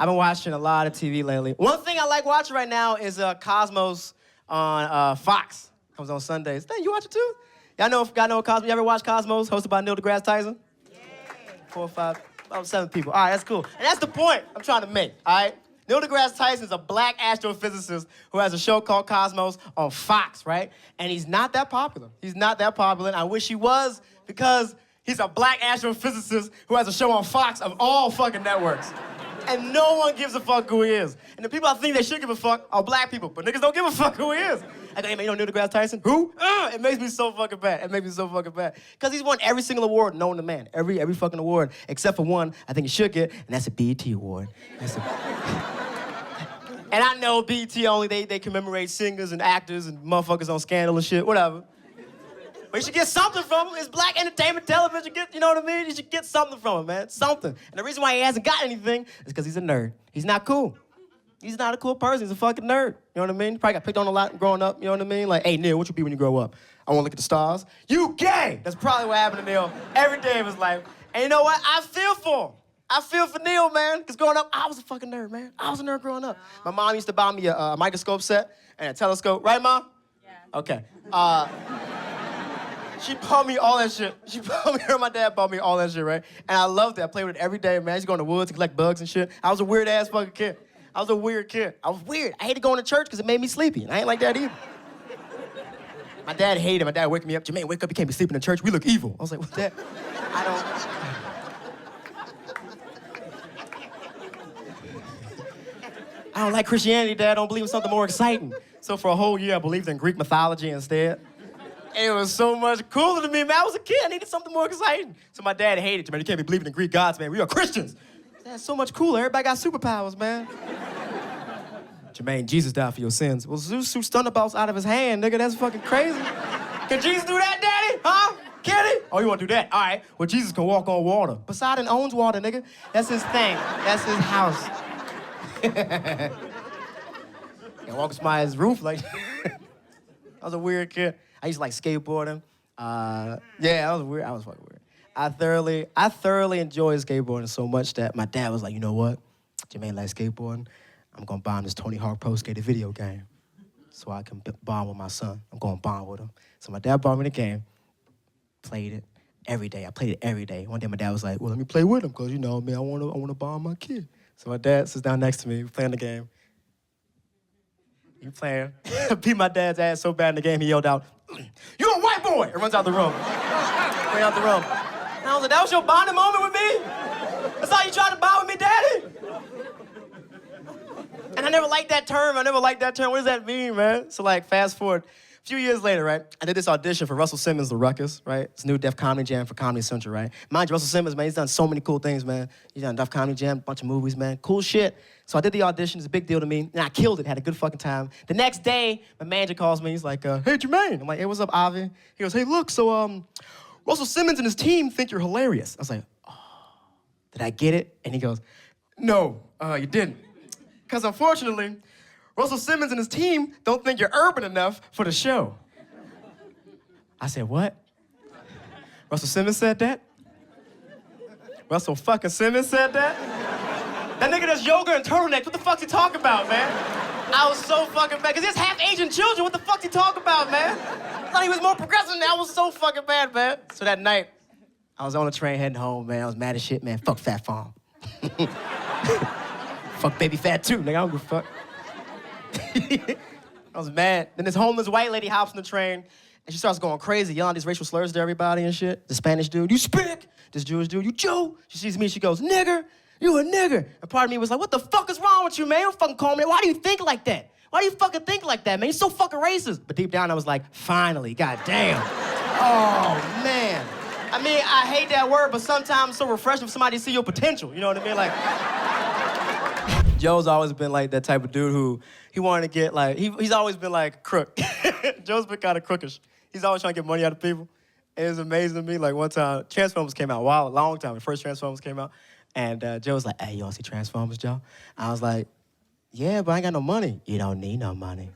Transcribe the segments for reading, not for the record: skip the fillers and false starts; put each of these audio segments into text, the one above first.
I've been watching a lot of TV lately. One thing I like watching right now is Cosmos on Fox. Comes on Sundays. Dang, you watch it too? Y'all know Cosmos? You ever watch Cosmos, hosted by Neil deGrasse Tyson? Yeah. 4 or 5, about 7 people. All right, that's cool. And that's the point I'm trying to make, all right? Neil deGrasse Tyson is a black astrophysicist who has a show called Cosmos on Fox, right? And he's not that popular. He's not that popular, and I wish he was, because he's a black astrophysicist who has a show on Fox of all fucking networks. And no one gives a fuck who he is. And the people I think they should give a fuck are black people, but niggas don't give a fuck who he is. I go, hey man, you know Neil deGrasse Tyson? Who? It makes me so fucking bad. It makes me so fucking bad. Because he's won every single award known to man. Every fucking award, except for one I think he should get, and that's a BET award. And I know BET only, they commemorate singers and actors and motherfuckers on Scandal and shit, whatever. But you should get something from him. It's black entertainment television. You know what I mean? You should get something from him, man. Something. And the reason why he hasn't got anything is because he's a nerd. He's not cool. He's not a cool person. He's a fucking nerd. You know what I mean? He probably got picked on a lot growing up. You know what I mean? Like, hey, Neil, what you be when you grow up? I want to look at the stars. You gay! That's probably what happened to Neil every day of his life. And you know what? I feel for him. I feel for Neil, man. Because growing up, I was a fucking nerd, man. I was a nerd growing up. My mom used to buy me a microscope set and a telescope. Right, Mom? Yeah. Okay. She bought me all that shit. Her and my dad bought me all that shit, right? And I loved it. I played with it every day, man. I used to go in the woods and collect bugs and shit. I was a weird-ass fucking kid. I was a weird kid. I was weird. I hated going to church because it made me sleepy, and I ain't like that either. My dad hated it. My dad would wake me up. Jermaine, wake up. You can't be sleeping in church. We look evil. I was like, what that? I don't like Christianity, Dad. I don't believe in something more exciting. So for a whole year, I believed in Greek mythology instead. It was so much cooler to me, man. I was a kid. I needed something more exciting. So my dad hated it, man. You can't be believing in Greek gods, man. We are Christians. That's so much cooler. Everybody got superpowers, man. Jermaine, Jesus died for your sins. Well, Zeus shoots thunderbolts out of his hand, nigga. That's fucking crazy. Can Jesus do that, Daddy? Huh? Can he? Oh, you want to do that? All right. Well, Jesus can walk on water. Poseidon owns water, nigga. That's his thing. That's his house. Can walk on somebody's roof like I was a weird kid. I used to like skateboarding. Yeah, I was weird. I was fucking weird. I thoroughly enjoyed skateboarding so much that my dad was like, you know what? Jermaine likes skateboarding. I'm gonna buy him this Tony Hawk Pro Skater video game so I can bond with my son. I'm gonna bond with him. So my dad bought me the game, played it every day. I played it every day. One day my dad was like, well, let me play with him, because you know, man, I wanna bond my kid. So my dad sits down next to me, we're playing the game. You playing. Beat my dad's ass so bad in the game, he yelled out, "You a white boy!" And runs out the room. Ran out the room. And I was like, that was your bonding moment with me? That's how you tried to bond with me, Daddy? And I never liked that term. What does that mean, man? So like, fast forward, a few years later, right? I did this audition for Russell Simmons' The Ruckus, right? It's a new Def Comedy Jam for Comedy Central, right? Mind you, Russell Simmons, man, he's done so many cool things, man. He's done Def Comedy Jam, a bunch of movies, man. Cool shit. So I did the audition. It's a big deal to me. And I killed it. Had a good fucking time. The next day, my manager calls me. He's like, hey, Jermaine. I'm like, hey, what's up, Avi? He goes, hey, look, so Russell Simmons and his team think you're hilarious. I was like, oh, did I get it? And he goes, no, you didn't. Because unfortunately, Russell Simmons and his team don't think you're urban enough for the show. I said, what? Russell Simmons said that? Russell fucking Simmons said that? That nigga does yoga and turtlenecks. What the fuck's he talking about, man? I was so fucking bad. Because he has half Asian children. What the fuck's he talking about, man? I thought he was more progressive than that. I was so fucking bad, man. So that night, I was on the train heading home, man. I was mad as shit, man. Fuck Fat Farm. Fuck Baby Fat too, nigga. I don't give a fuck. I was mad. Then this homeless white lady hops on the train, and she starts going crazy, yelling these racial slurs to everybody and shit. The Spanish dude, you spick. This Jewish dude, you Jew. She sees me, she goes, nigger, you a nigger. And part of me was like, what the fuck is wrong with you, man? Don't fucking call me. Why do you think like that? Why do you fucking think like that, man? You're so fucking racist. But deep down, I was like, finally, goddamn. Oh, man. I mean, I hate that word, but sometimes it's so refreshing for somebody to see your potential. You know what I mean? Like, Joe's always been like that type of dude who he wanted to get like, he's always been like a crook. Joe's been kind of crookish. He's always trying to get money out of people. And it was amazing to me. Like one time, Transformers came out, a long time. The first Transformers came out. And Joe was like, hey, you want to see Transformers, Joe? I was like, yeah, but I ain't got no money. You don't need no money.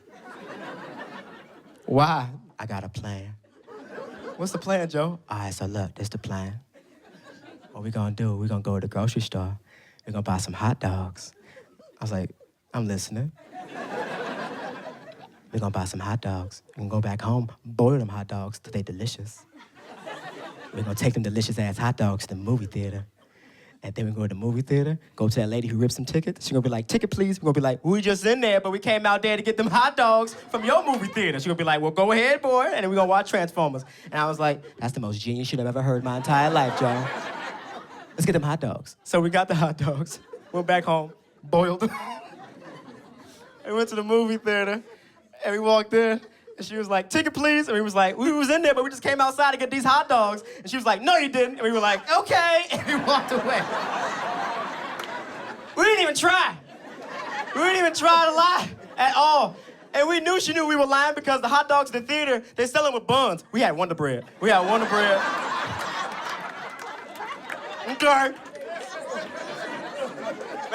Why? I got a plan. What's the plan, Joe? All right, so look, this the plan. What we gonna do, we gonna go to the grocery store. We're gonna buy some hot dogs. I was like, I'm listening. We're gonna buy some hot dogs. We're gonna go back home, boil them hot dogs till they delicious. We're gonna take them delicious ass hot dogs to the movie theater. And then we go to the movie theater, go to that lady who rips some tickets. She's gonna be like, ticket please. We're gonna be like, we just in there, but we came out there to get them hot dogs from your movie theater. She's gonna be like, well, go ahead, boy. And then we're gonna watch Transformers. And I was like, that's the most genius shit I've ever heard in my entire life, y'all. Let's get them hot dogs. So we got the hot dogs, went back home, boiled them. And went to the movie theater, and we walked in. And she was like, ticket please. And we was like, we was in there, but we just came outside to get these hot dogs. And she was like, no, you didn't. And we were like, okay. And we walked away. We didn't even try. We didn't even try to lie at all. And we knew she knew we were lying because the hot dogs in the theater, they sell them with buns. We had Wonder Bread. Okay.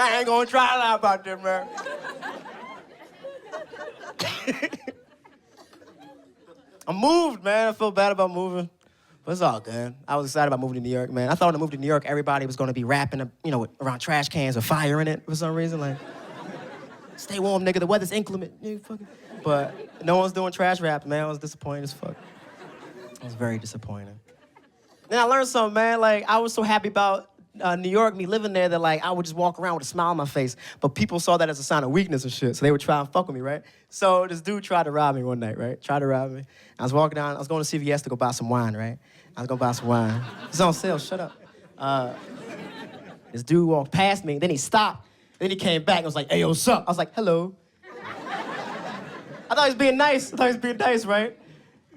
I ain't gonna try to lie about this, man. I moved, man. I feel bad about moving. But it's all good. I was excited about moving to New York, man. I thought when I moved to New York, everybody was gonna be rapping, around trash cans with fire in it for some reason. Like, stay warm, nigga. The weather's inclement. But no one's doing trash rap, man. I was disappointed as fuck. I was very disappointed. Then I learned something, man. Like, I was so happy about New York, me living there, that like I would just walk around with a smile on my face. But people saw that as a sign of weakness and shit, so they would try and fuck with me, right? So this dude tried to rob me one night, right? Tried to rob me. I was walking down, I was going to CVS to go buy some wine, right? I was gonna buy some wine. It's on sale, shut up. This dude walked past me, then he stopped, then he came back and was like, hey, yo, what's up? I was like, hello. I thought he was being nice, right?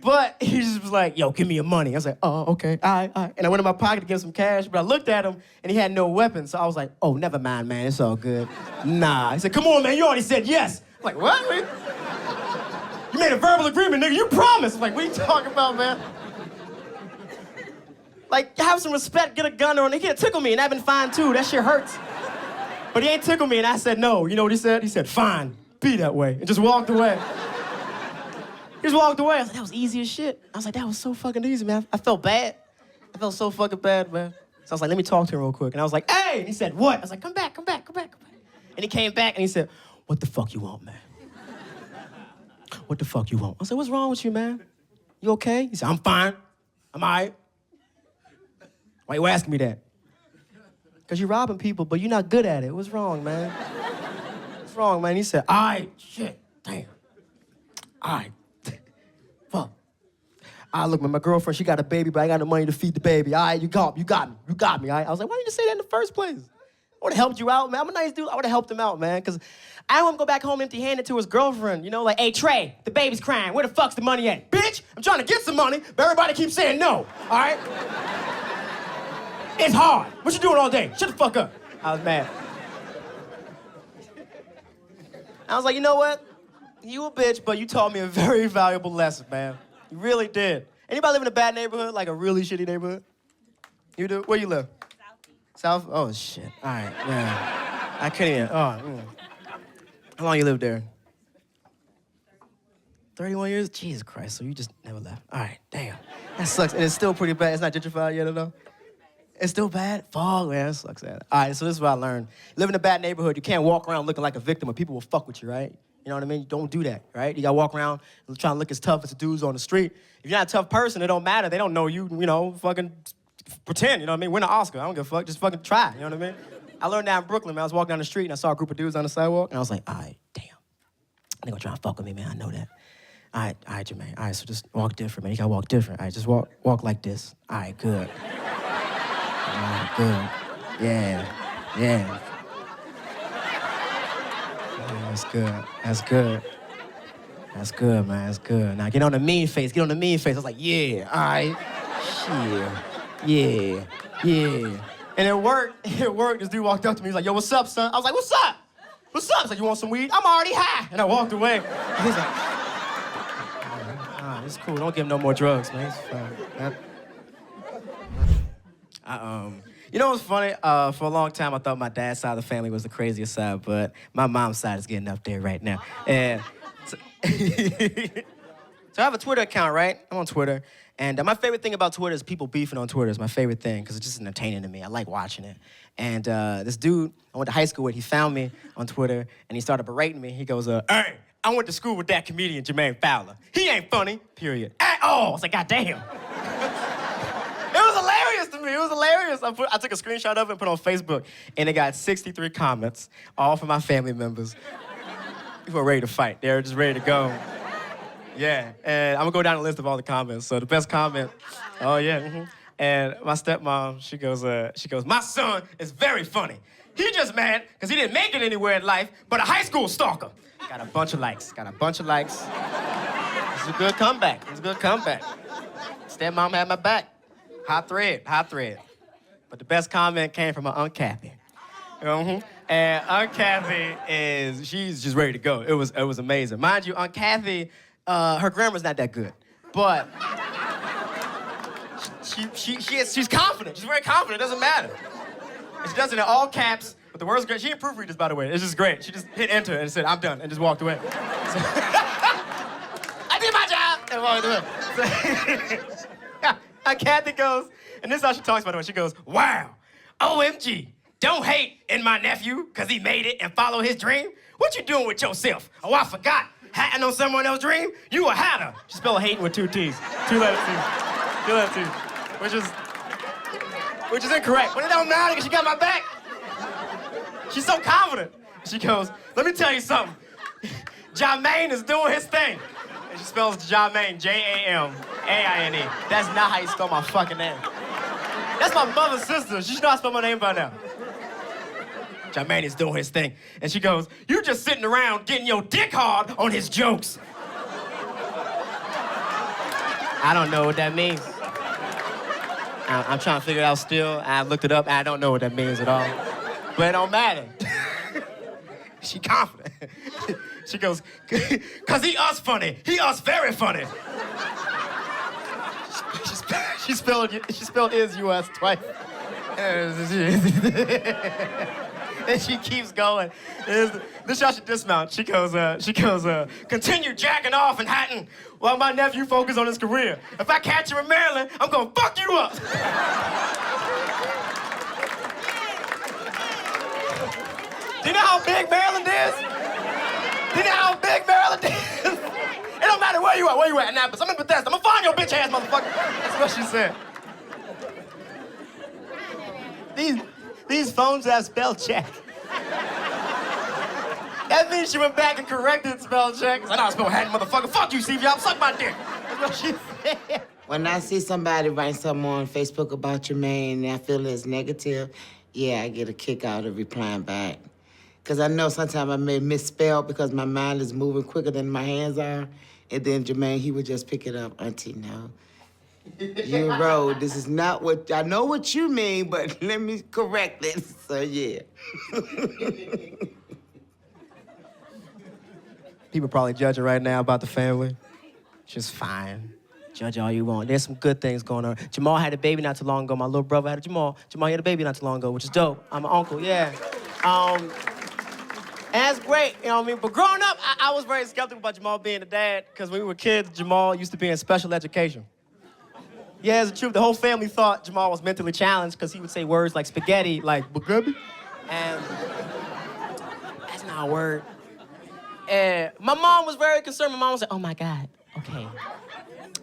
But he just was like, yo, give me your money. I was like, oh, okay, all right. And I went in my pocket to give him some cash, but I looked at him, and he had no weapon. So I was like, oh, never mind, man, it's all good. Nah. He said, come on, man, you already said yes. I'm like, what? You made a verbal agreement, nigga, you promised. I'm like, what are you talking about, man? Like, have some respect, get a gun on. He can't tickle me, and I've been fine, too. That shit hurts. But he ain't tickle me, and I said no. You know what he said? He said, fine, be that way, and just walked away. He just walked away. I was like, that was easy as shit. I was like, that was so fucking easy, man. I felt bad. I felt so fucking bad, man. So I was like, let me talk to him real quick. And I was like, hey! And he said, what? I was like, come back. And he came back and he said, what the fuck you want, man? What the fuck you want? I said, what's wrong with you, man? You okay? He said, I'm fine. I'm all right. Why you asking me that? Because you're robbing people, but you're not good at it. What's wrong, man? What's wrong, man? He said, all right, shit, damn. All right. Fuck. Look, man, my girlfriend, she got a baby, but I got no money to feed the baby. All right, you got me, all right? I was like, why didn't you say that in the first place? I would have helped you out, man. I'm a nice dude. I would have helped him out, man, because I don't want to go back home empty-handed to his girlfriend, like, hey, Trey, the baby's crying. Where the fuck's the money at? Bitch, I'm trying to get some money, but everybody keeps saying no, all right? It's hard. What you doing all day? Shut the fuck up. I was mad. I was like, you know what? You a bitch, but you taught me a very valuable lesson, man. You really did. Anybody live in a bad neighborhood, like a really shitty neighborhood? You do? Where you live? South? Oh, shit. All right, yeah. I couldn't even, How long you lived there? 31 years? Jesus Christ, so you just never left. All right, damn. That sucks, and it's still pretty bad. It's not gentrified yet, though? It's still bad? Fuck, man, that sucks. All right, so this is what I learned. Live in a bad neighborhood, you can't walk around looking like a victim or people will fuck with you, right? You know what I mean? You don't do that, right? You gotta walk around trying to look as tough as the dudes on the street. If you're not a tough person, it don't matter. They don't know you, fucking pretend, you know what I mean? Win an Oscar, I don't give a fuck, just fucking try, you know what I mean? I learned that in Brooklyn, man. I was walking down the street and I saw a group of dudes on the sidewalk and I was like, all right, damn. They gonna try and fuck with me, man, I know that. All right, Jermaine, all right, so just walk different, man. You gotta walk different, all right? Just walk like this. All right, good. All right, good. Yeah. That's good, man, that's good. Now get on the mean face. I was like, yeah, all right, shit, yeah. And it worked. This dude walked up to me, he's like, yo, what's up, son? I was like, what's up? He's like, you want some weed? I'm already high. And I walked away. And he's like, it's cool, don't give him no more drugs, man, it's fine. You know what's funny? For a long time, I thought my dad's side of the family was the craziest side, but my mom's side is getting up there right now. And so, so I have a Twitter account, right? I'm on Twitter, And my favorite thing about Twitter is people beefing on Twitter is my favorite thing because it's just entertaining to me. I like watching it. And this dude I went to high school with, he found me on Twitter and he started berating me. He goes, hey, I went to school with that comedian, Jermaine Fowler. He ain't funny, period. At all. I was like, God damn. It was hilarious to me. It was hilarious. I took a screenshot of it and put it on Facebook, and it got 63 comments, all from my family members. People were ready to fight. They were just ready to go. Yeah, and I'm gonna go down the list of all the comments. So the best comment, oh yeah, And my stepmom, she goes, my son is very funny. He just mad because he didn't make it anywhere in life, but a high school stalker. Got a bunch of likes. It's a good comeback. Stepmom had my back. Hot thread. But the best comment came from my Aunt Kathy. And Aunt Kathy she's just ready to go. It was amazing. Mind you, Aunt Kathy, her grammar's not that good, but she's confident. She's very confident. It doesn't matter. And she does it in all caps, but the words great. She didn't proofread this, by the way. It's just great. She just hit enter and said, I'm done, and just walked away. So, I did my job, and walked away. Aunt Kathy goes, and this is how she talks, by the way. She goes, wow, OMG, don't hate in my nephew because he made it and follow his dream. What you doing with yourself? Oh, I forgot. Hatting on someone else's dream? You a hatter. She spelled hating with 2 T's. 2-letter T's. 2-letter T's. Which is incorrect. But it don't matter because she got my back. She's so confident. She goes, let me tell you something. Jermaine is doing his thing. And she spells Jermaine, J-A-M-A-I-N-E. That's not how you spell my fucking name. That's my mother's sister. She should know how to spell my name by now. Jermaine is doing his thing. And she goes, you just sitting around getting your dick hard on his jokes. I don't know what that means. I'm trying to figure it out still. I looked it up. I don't know what that means at all. But it don't matter. She confident. She goes, cause he us funny. He us very funny. She spelled is U.S. twice. And she keeps going. This is how she dismount. She goes, continue jacking off in Hatton while my nephew focuses on his career. If I catch you in Maryland, I'm gonna fuck you up. Do you know how big Maryland is? It don't matter where you at, Annapolis. I'm in Bethesda. I'm gonna find your bitch ass motherfucker. That's what she said. These phones have spell check. That means she went back and corrected spell check. I know I spell Hatton, motherfucker. Fuck you, Steve Jobs. Suck my dick. That's what she said. When I see somebody write something on Facebook about Jermaine and I feel it's negative, yeah, I get a kick out of replying back. Because I know sometimes I may misspell because my mind is moving quicker than my hands are. And then Jermaine, he would just pick it up. Auntie, no. You wrote, this is not what, I know what you mean, but let me correct it. So, yeah. People probably judging right now about the family. Just fine. Judge all you want. There's some good things going on. Jamal had a baby not too long ago. My little brother had a Jamal. Jamal had a baby not too long ago, which is dope. I'm an uncle, yeah. And that's great, you know what I mean? But growing up, I was very skeptical about Jamal being a dad, because when we were kids, Jamal used to be in special education. Yeah, it's the truth. The whole family thought Jamal was mentally challenged because he would say words like spaghetti, like spaghetti, and that's not a word. And my mom was very concerned. My mom was like, oh my God, okay.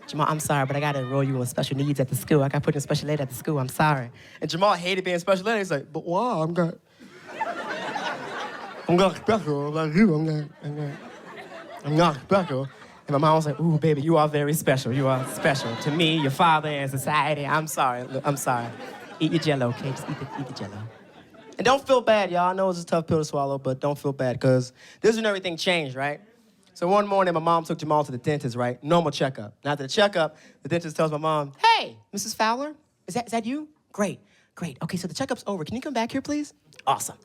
Jamal, I'm sorry, but I gotta enroll you in special needs at the school. I got put in special ed at the school, I'm sorry. And Jamal hated being special ed. He's like, but why? I'm not special like you. I'm not special. And my mom was like, ooh, baby, you are very special. You are special to me, your father, and society. I'm sorry. I'm sorry. Eat your Jell-O, okay? Just eat the Jell-O. And don't feel bad, y'all. I know it's a tough pill to swallow, but don't feel bad, because this is when everything changed, right? So one morning, my mom took Jamal to the dentist, right? Normal checkup. And after the checkup, the dentist tells my mom, hey, Mrs. Fowler, is that you? Great. Okay, so the checkup's over. Can you come back here, please? Awesome.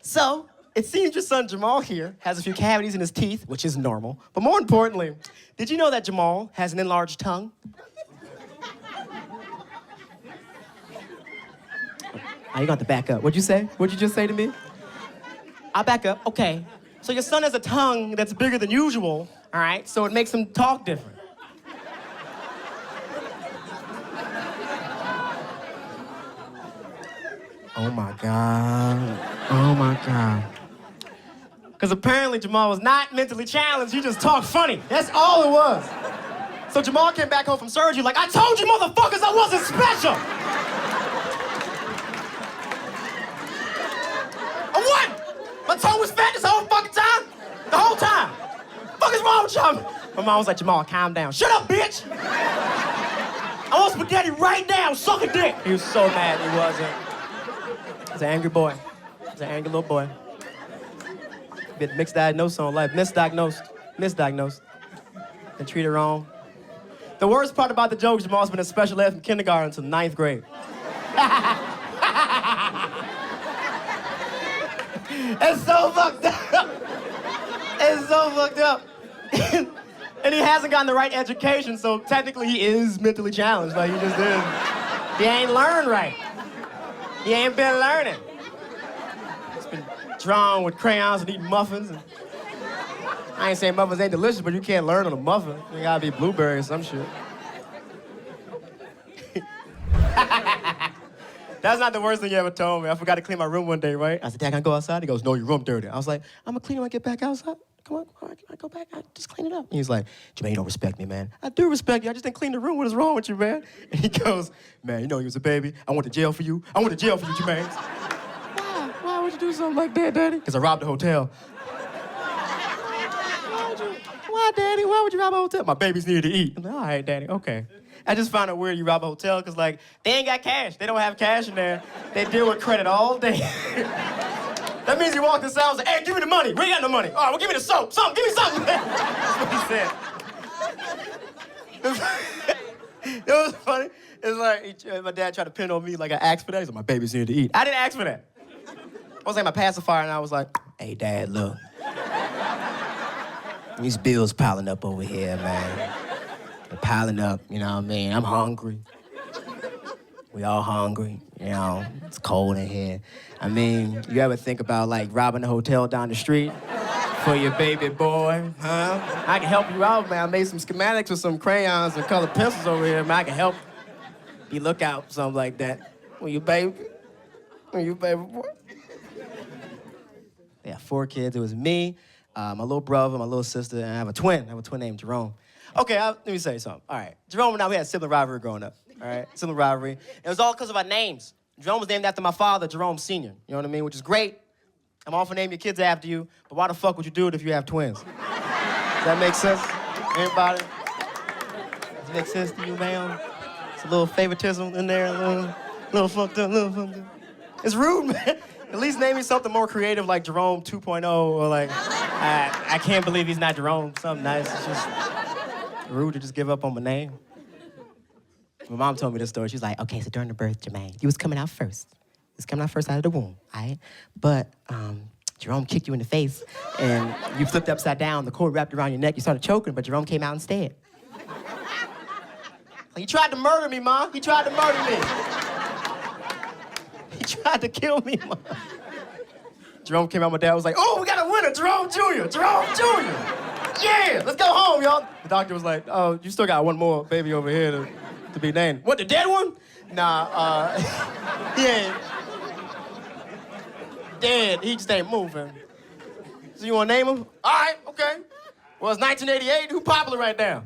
So, it seems your son Jamal here has a few cavities in his teeth, which is normal. But more importantly, did you know that Jamal has an enlarged tongue? Oh, you got to back up. What'd you say? What'd you just say to me? I'll back up. Okay. So your son has a tongue that's bigger than usual, all right? So it makes him talk different. Oh my God. Oh my God. Because apparently Jamal was not mentally challenged, he just talked funny. That's all it was. So Jamal came back home from surgery like, I told you motherfuckers I wasn't special! I won! My toe was fat this whole fucking time! The whole time! What the fuck is wrong with y'all? My mom was like, Jamal, calm down. Shut up, bitch! I want spaghetti right now, suck a dick! He was so mad he wasn't. He was an angry boy. He was an angry little boy. Bit mixed diagnosis on life. Misdiagnosed. And treated wrong. The worst part about the joke, Jamal's been in special ed from kindergarten to 9th grade. It's so fucked up. It's so fucked up. And he hasn't gotten the right education, so technically he is mentally challenged. Like, he just didn't. He ain't learned right. He ain't been learning. He's been drawing with crayons and eating muffins. And I ain't saying muffins ain't delicious, but you can't learn on a muffin. You gotta be blueberry or some shit. That's not the worst thing you ever told me. I forgot to clean my room one day, right? I said, Dad, can I go outside? He goes, no, your room dirty. I was like, I'm gonna clean it when I get back outside. Come on, I go back, I just clean it up. And he's like, Jermaine, you don't respect me, man. I do respect you, I just didn't clean the room. What is wrong with you, man? And he goes, man, you know you was a baby. I went to jail for you. I went to jail for you, Jermaine. Why would you do something like that, Daddy? Because I robbed a hotel. Why, Daddy? Why would you rob a hotel? My babies needed to eat. I'm like, all right, Daddy, okay. I just found it weird you rob a hotel because, like, they ain't got cash. They don't have cash in there. They deal with credit all day. That means you walk inside and say, hey, give me the money. We ain't got no money. All right, well, give me the soap. Give me something. That's what he said. It was funny. It's like, my dad tried to pin on me like I asked for that. He's like, my babies need to eat. I didn't ask for that. I was like my pacifier, and I was like, hey, Dad, look. These bills piling up over here, man. They're piling up, you know what I mean? I'm hungry. We all hungry, you know? It's cold in here. I mean, you ever think about, like, robbing a hotel down the street for your baby boy, huh? I can help you out, man. I made some schematics with some crayons and colored pencils over here, man. I can help you look out, something like that. When you baby boy. They have 4 kids. It was me, my little brother, my little sister, and I have a twin. I have a twin named Jerome. Okay, let me say something. All right, Jerome and I, we had sibling rivalry growing up. All right, sibling rivalry. It was all because of our names. Jerome was named after my father, Jerome Sr., you know what I mean, which is great. I'm all for naming your kids after you, but why the fuck would you do it if you have twins? Does that make sense? Anybody? Does it make sense to you, man? It's a little favoritism in there, a little fucked up, It's rude, man. At least name me something more creative like Jerome 2.0 or like, I can't believe he's not Jerome, something nice. It's just rude to just give up on my name. My mom told me this story. She was like, okay, so during the birth, Jermaine, you was coming out first. You was coming out first out of the womb, all right? But Jerome kicked you in the face and you flipped upside down, the cord wrapped around your neck, you started choking, but Jerome came out instead. He tried to murder me, Mom. He tried to murder me. He tried to kill me, Mom. Jerome came out, my dad was like, oh, we got a winner, Jerome Jr., Jerome Jr. Yeah, let's go home, y'all. The doctor was like, oh, you still got one more baby over here to be named. What, the dead one? Nah, he ain't dead. He just ain't moving. So you wanna name him? All right, okay. Well, it's 1988. Who popular right now?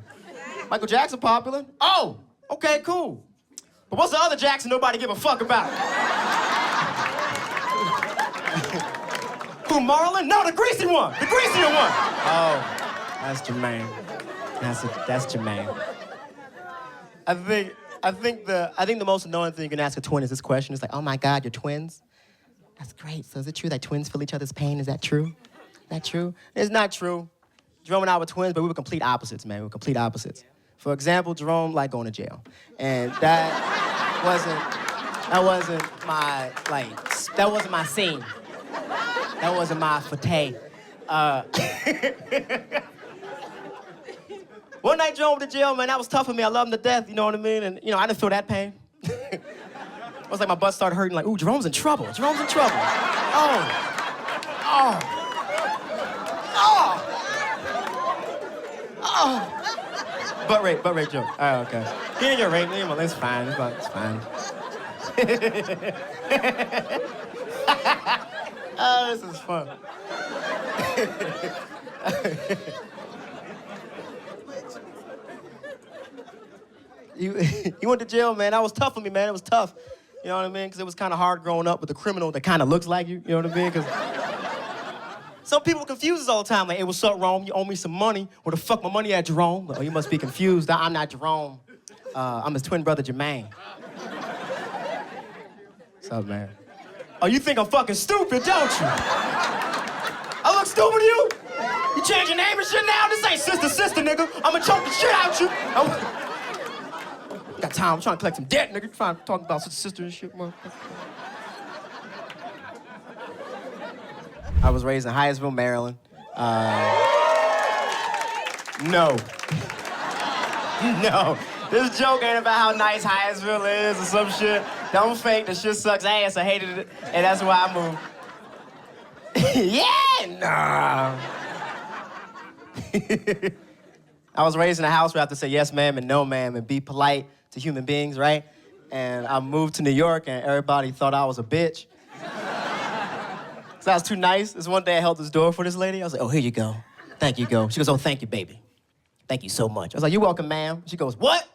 Michael Jackson popular? Oh, okay, cool. But what's the other Jackson nobody give a fuck about? Who, Marlon? No, the greasy one. The greasier one. Oh, that's Jermaine. That's Jermaine. I think the most annoying thing you can ask a twin is this question. It's like, oh my God, you're twins? That's great. So is it true that twins feel each other's pain? Is that true? Is that true? It's not true. Jerome and I were twins, but we were complete opposites, man. We were complete opposites. For example, Jerome liked going to jail. And that wasn't my scene. That wasn't my forte. One night, Jerome went to jail, man, that was tough for me. I love him to death, you know what I mean? And, you know, I didn't feel that pain. It was like my butt started hurting, like, ooh, Jerome's in trouble. Jerome's in trouble. Oh. Butt rape joke. Oh, okay. He didn't get raped. It's fine. It's fine. Oh, this is fun. You went to jail, man. That was tough for me, man. It was tough. You know what I mean? Because it was kind of hard growing up with a criminal that kind of looks like you. You know what I mean? Because some people confuse us all the time. Like, hey, what's up, Rome? You owe me some money. Where the fuck my money at, Jerome? Oh, you must be confused. I'm not Jerome. I'm his twin brother, Jermaine. What's up, man? Oh, you think I'm fucking stupid, don't you? I look stupid to you? You change your name and shit now? This ain't sister, nigga. I'ma choke the shit out you. Got time. I'm trying to collect some debt, nigga. Trying to talk about sister and shit, motherfucker. I was raised in Hyattsville, Maryland. No. No. This joke ain't about how nice Hyattsville is or some shit. Don't fake. The shit sucks ass. I hated it, and that's why I moved. Yeah, nah. I was raised in a house where I have to say yes, ma'am, and no, ma'am, and be polite to human beings, right? And I moved to New York, and everybody thought I was a bitch. So I was too nice. This one day I held this door for this lady. I was like, oh, here you go. Thank you, go. She goes, oh, thank you, baby. Thank you so much. I was like, you're welcome, ma'am. She goes, what?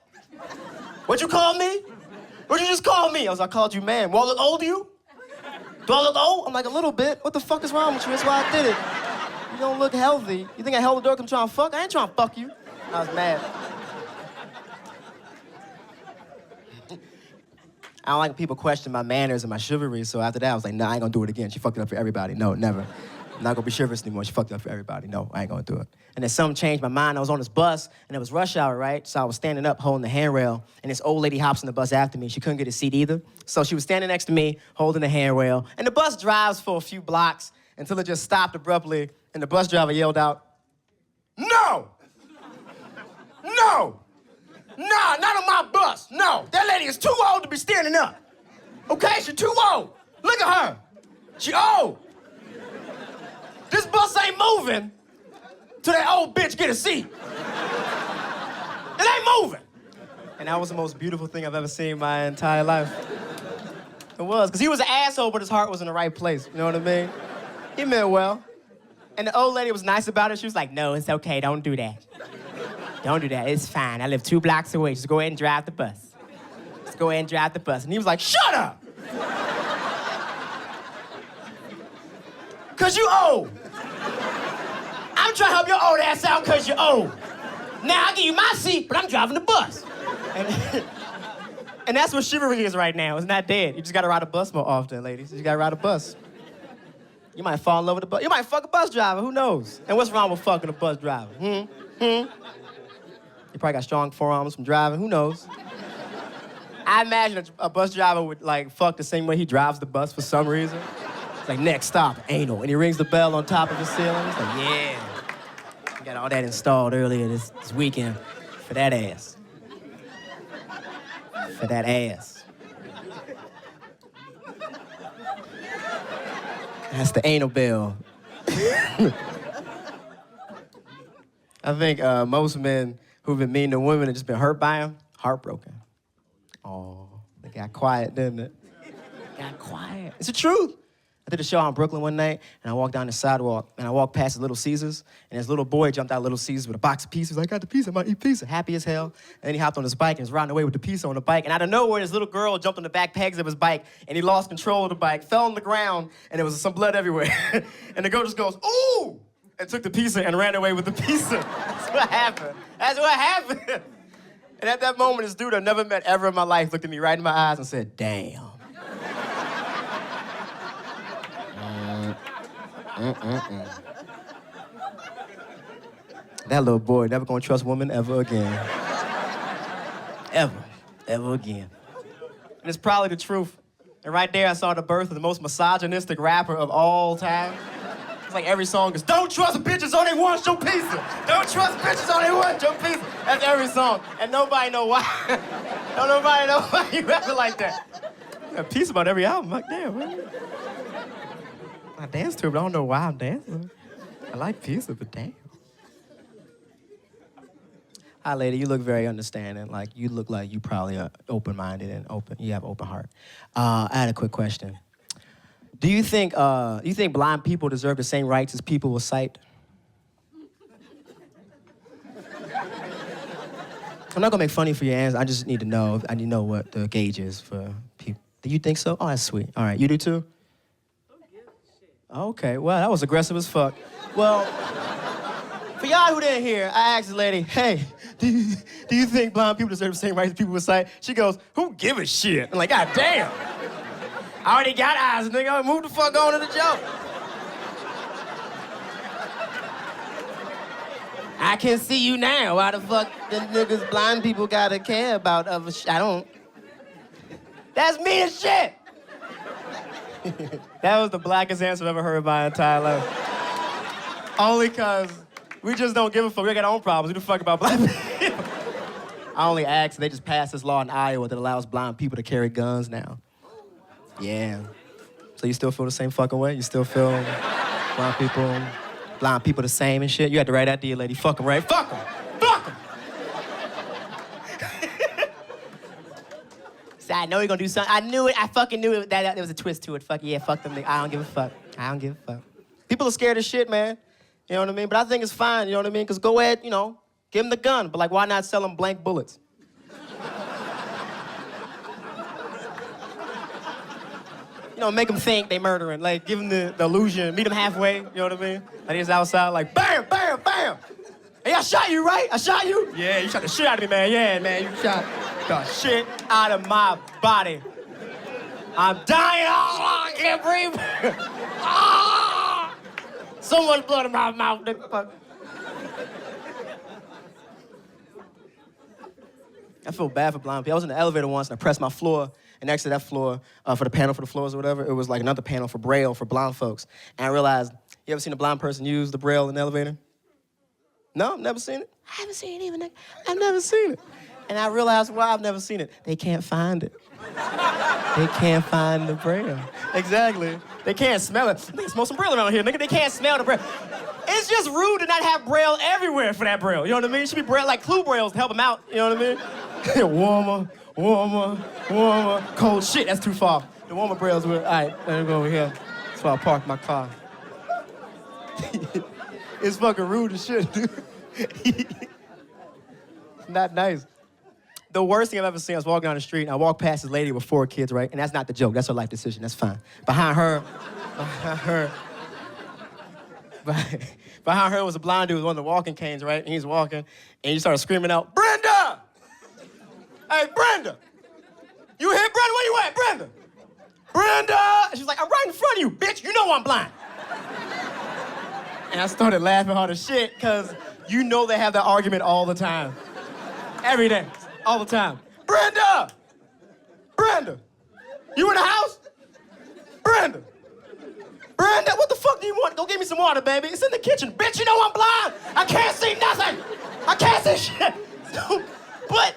What'd you call me? What'd you just call me? I was like, I called you ma'am. Well, I look old to you? Do I look old? I'm like, a little bit. What the fuck is wrong with you? That's why I did it. You don't look healthy. You think I held the door 'cause I'm trying to fuck? I ain't trying to fuck you. I was mad. I don't like when people question my manners and my chivalry, so after that, I was like, nah, I ain't gonna do it again. She fucked it up for everybody. No, never. I'm not gonna be chivalrous anymore. She fucked it up for everybody. No, I ain't gonna do it. And then something changed my mind. I was on this bus, and it was rush hour, right? So I was standing up holding the handrail, and this old lady hops in the bus after me. She couldn't get a seat either. So she was standing next to me, holding the handrail, and the bus drives for a few blocks until it just stopped abruptly, and the bus driver yelled out, no! No! Nah, not on my bus. No, that lady is too old to be standing up. Okay, she's too old. Look at her. She old. This bus ain't moving till that old bitch get a seat. It ain't moving. And that was the most beautiful thing I've ever seen in my entire life. It was, because he was an asshole, but his heart was in the right place. You know what I mean? He meant well. And the old lady was nice about it. She was like, no, it's okay, don't do that. Don't do that, it's fine. I live 2 blocks away. Just go ahead and drive the bus. Just go ahead and drive the bus. And he was like, shut up! 'Cause you old. I'm trying to help your old ass out 'cause you're old. Now I'll give you my seat, but I'm driving the bus. And that's what chivalry is right now. It's not dead. You just gotta ride a bus more often, ladies. You gotta ride a bus. You might fall in love with a bus. You might fuck a bus driver, who knows? And what's wrong with fucking a bus driver? You probably got strong forearms from driving, who knows? I imagine a bus driver would like fuck the same way he drives the bus for some reason. It's like, next stop, anal. And he rings the bell on top of the ceiling. He's like, yeah. I got all that installed earlier this weekend for that ass. For that ass. That's the anal bell. I think most men who've been mean to women and just been hurt by them, heartbroken. Oh, they got quiet, didn't it? Got quiet. It's the truth. I did a show on Brooklyn one night, and I walked down the sidewalk, and I walked past a Little Caesars, and this little boy jumped out of Little Caesars with a box of pizzas. I got the pizza, I might eat pizza. Happy as hell. And then he hopped on his bike and was riding away with the pizza on the bike. And out of nowhere, this little girl jumped on the back pegs of his bike, and he lost control of the bike, fell on the ground, and there was some blood everywhere. And the girl just goes, ooh! And took the pizza and ran away with the pizza. That's what happened. That's what happened. And at that moment, this dude I never met ever in my life looked at me right in my eyes and said, damn. That little boy never gonna trust women ever again. Ever again. And it's probably the truth. And right there, I saw the birth of the most misogynistic rapper of all time. It's like every song is, don't trust bitches on they want your pizza. Don't trust bitches on they want your pizza. That's every song. And nobody know why. Don't nobody know why you rapping like that. You got pizza about every album. Like, damn, man. I dance to it, but I don't know why I'm dancing. I like pizza, but damn. Hi, lady. You look very understanding. Like, you look like you probably are open-minded and open. You have open heart. I had a quick question. Do you think blind people deserve the same rights as people with sight? I'm not gonna make fun of you for your answer. I just need to know. I need to know what the gauge is for people. Do you think so? Oh, that's sweet. All right, you do too? Okay, well, that was aggressive as fuck. Well, for y'all who didn't hear, I asked the lady, hey, do you think blind people deserve the same rights as people with sight? She goes, who give a shit? I'm like, God damn. I already got eyes, nigga. Move the fuck on to the joke. I can see you now. Why the fuck the niggas blind people gotta care about other shit? I don't. That's me as shit. That was the blackest answer I've ever heard in my entire life. Only cause we just don't give a fuck. We got our own problems. Who the fuck about blind people? I only asked, and they just passed this law in Iowa that allows blind people to carry guns now. Yeah. So you still feel the same fucking way? You still feel blind people the same and shit? You had to write that to your lady. Fuck them, right? Fuck them. Fuck them. See, I know you're gonna do something. I knew it. I fucking knew it. That there was a twist to it. Fuck yeah, fuck them. I don't give a fuck. I don't give a fuck. People are scared of shit, man. You know what I mean? But I think it's fine, you know what I mean? Because go ahead, give them the gun. But, like, why not sell them blank bullets? Make them think they murdering. Like, give them the illusion. Meet them halfway, you know what I mean? Like, he's outside, like, bam, bam, bam. Hey, I shot you, right? I shot you? Yeah, you shot the shit out of me, man. Yeah, man, you shot the shit out of my body. I'm dying. Oh, I can't breathe. Ah! So much blood in my mouth, nigga. Fuck. I feel bad for blind people. I was in the elevator once and I pressed my floor, and next to that floor, for the panel for the floors or whatever, it was like another panel for Braille for blind folks. And I realized, you ever seen a blind person use the Braille in the elevator? No, never seen it. I haven't seen it even, nigga. I've never seen it. And I realized why I've never seen it. They can't find it. They can't find the Braille. Exactly. They can't smell it. Nigga, smell some Braille around here, nigga. They can't smell the Braille. It's just rude to not have Braille everywhere for that Braille. You know what I mean? It should be Braille, like Clue Brailles to help them out. You know what I mean? warmer, warmer, warmer. Cold shit, that's too far. The warmer Brailles were, all right, let me go over here. That's why I parked my car. It's fucking rude as shit, dude. Not nice. The worst thing I've ever seen, I was walking down the street, and I walked past this lady with 4 kids, right? And that's not the joke. That's her life decision. That's fine. Behind her was a blind dude with one of the walking canes, right? And he's walking, and he started screaming out, Brenda! Hey, Brenda! You here, Brenda? Where you at, Brenda? Brenda! And she's like, I'm right in front of you, bitch. You know I'm blind. And I started laughing hard as shit, because you know they have that argument all the time. Every day. All the time. Brenda! Brenda! You in the house? Brenda! Brenda, what the fuck do you want? Go get me some water, baby. It's in the kitchen. Bitch, you know I'm blind. I can't see nothing. I can't see shit. But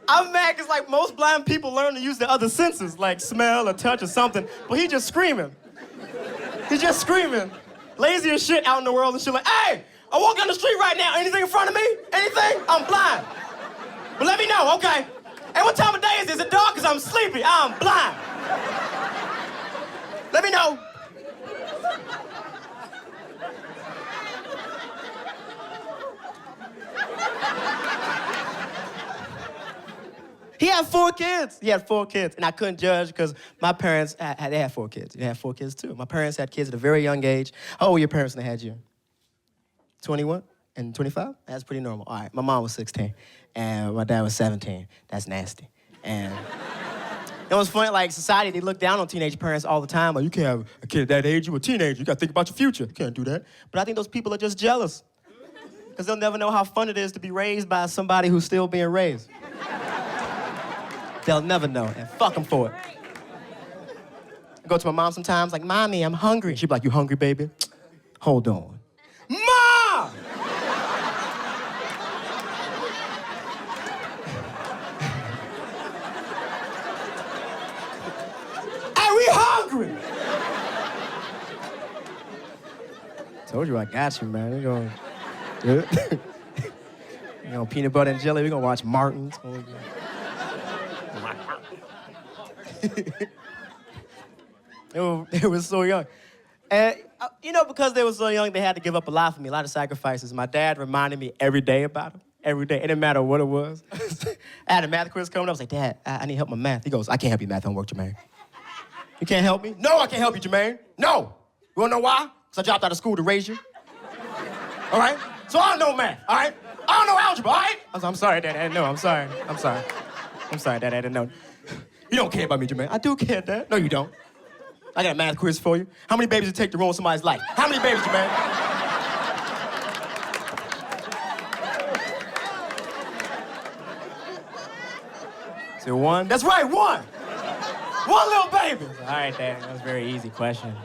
I'm mad because, like, most blind people learn to use their other senses, like smell or touch or something. But he just screaming. He's just screaming. Lazy as shit out in the world and shit like, hey, I walk down the street right now. Anything in front of me? Anything? I'm blind. But let me know, okay? Hey, what time of day is it? Is it dark? Because I'm sleepy. I'm blind. Let me know. He had 4 kids. He had 4 kids. And I couldn't judge because my parents, they had 4 kids. They had 4 kids too. My parents had kids at a very young age. How old were your parents when they had you? 21 and 25? That's pretty normal. All right, my mom was 16 and my dad was 17. That's nasty. And it was funny, like society, they look down on teenage parents all the time. Like, you can't have a kid at that age, you're a teenager. You gotta think about your future. You can't do that. But I think those people are just jealous. Because they'll never know how fun it is to be raised by somebody who's still being raised. They'll never know, and fuck them for it. I go to my mom sometimes, like, Mommy, I'm hungry. She'd be like, you hungry, baby? Hold on. Mom! Hey, we hungry! Told you I got you, man. You gonna You know, peanut butter and jelly. We're gonna watch Martin. They were so young. And, you know, because they were so young, they had to give up a lot for me, a lot of sacrifices. My dad reminded me every day about them. Every day. It didn't matter what it was. I had a math quiz coming up. I was like, Dad, I need help with math. He goes, I can't help you math homework, Jermaine. You can't help me? No, I can't help you, Jermaine. No. You wanna know why? Because I dropped out of school to raise you. All right? So I don't know math, all right? I don't know algebra, all right? I'm sorry, Dad, I didn't know. I'm sorry, Dad, I didn't know. You don't care about me, Jermaine. I do care, Dad. No, you don't. I got a math quiz for you. How many babies it take to ruin somebody's life? How many babies, Jermaine? Is it one? That's right, one! One little baby! All right, Dad, that was a very easy question.